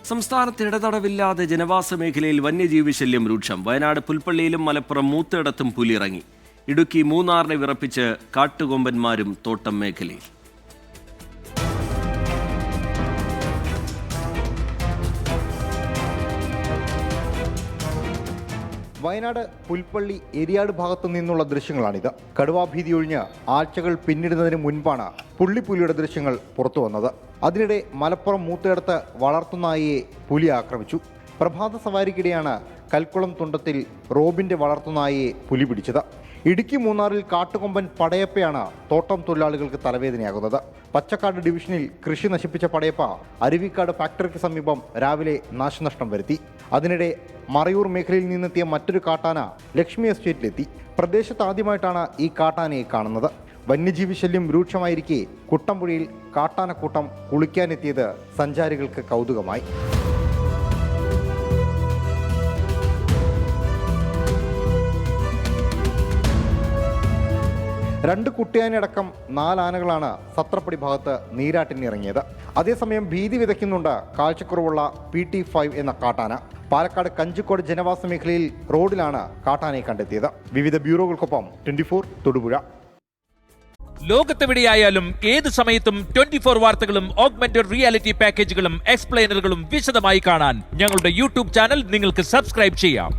സംസ്ഥാനത്ത് ഇടതടവില്ലാതെ ജനവാസ മേഖലയിൽ വന്യജീവി ശല്യം രൂക്ഷം. വയനാട് പുൽപ്പള്ളിയിലും മലപ്പുറം മൂത്തിടത്തും പുലിയിറങ്ങി. ഇടുക്കി മൂന്നാറിനെ വിറപ്പിച്ച് കാട്ടുകൊമ്പന്മാരും തോട്ടം മേഖലയിൽ. വയനാട് പുൽപ്പള്ളി എരിയാട് ഭാഗത്തു നിന്നുള്ള ദൃശ്യങ്ങളാണിത്. കടുവാഭീതി ഒഴിഞ്ഞ് ആഴ്ചകൾ പിന്നിടുന്നതിന് മുൻപാണ് പുള്ളിപ്പുലിയുടെ ദൃശ്യങ്ങൾ പുറത്തു വന്നത്. അതിനിടെ മലപ്പുറം മൂത്തയിടത്ത് വളർത്തുനായയെ പുലി ആക്രമിച്ചു. പ്രഭാത സവാരിക്കിടെയാണ് കൽക്കുളം തുണ്ടത്തിൽ റോബിന്റെ വളർത്തുനായയെ പുലി പിടിച്ചത്. ഇടുക്കി മൂന്നാറിൽ കാട്ടുകൊമ്പൻ പടയപ്പയാണ് തോട്ടം തൊഴിലാളികൾക്ക് തലവേദനയാകുന്നത്. പച്ചക്കാട് ഡിവിഷനിൽ കൃഷി നശിപ്പിച്ച പടയപ്പ അരുവിക്കാട് ഫാക്ടറിക്ക് സമീപം രാവിലെ നാശനഷ്ടം വരുത്തി. അതിനിടെ മറയൂർ മേഖലയിൽ നിന്നെത്തിയ മറ്റൊരു കാട്ടാന ലക്ഷ്മി എസ്റ്റേറ്റിലെത്തി. പ്രദേശത്ത് ആദ്യമായിട്ടാണ് ഈ കാട്ടാനയെ കാണുന്നത്. വന്യജീവി ശല്യം രൂക്ഷമായിരിക്കെ കുട്ടമ്പുഴയിൽ കാട്ടാനക്കൂട്ടം കുളിക്കാനെത്തിയത് സഞ്ചാരികൾക്ക് കൗതുകമായി. രണ്ട് കുട്ടിയാനടക്കം 4 ആനകളാണ് സത്രപ്പടി ഭാഗത്ത് നീരാട്ടിനിറങ്ങിയത്. അതേസമയം ഭീതി വിതയ്ക്കുന്നുണ്ട് കാഴ്ചക്കുറവുള്ള PT5 എന്ന കാട്ടാന. പാലക്കാട് കഞ്ചിക്കോട് ജനവാസ മേഖലയിൽ റോഡിലാണ് കാട്ടാനയെ കണ്ടെത്തിയത്. വിവിധ ബ്യൂറോകൾക്കൊപ്പം 24 തൊടുപുഴ. ലോകത്തെവിടെയായാലും ഏത് സമയത്തും 24 വാർത്തകളും ഓഗ്മെന്റഡ് റിയാലിറ്റി പാക്കേജുകളും എക്സ്പ്ലെയിനറുകളും വിശദമായി കാണാൻ ഞങ്ങളുടെ യൂട്യൂബ് ചാനൽ നിങ്ങൾക്ക് സബ്സ്ക്രൈബ് ചെയ്യാം.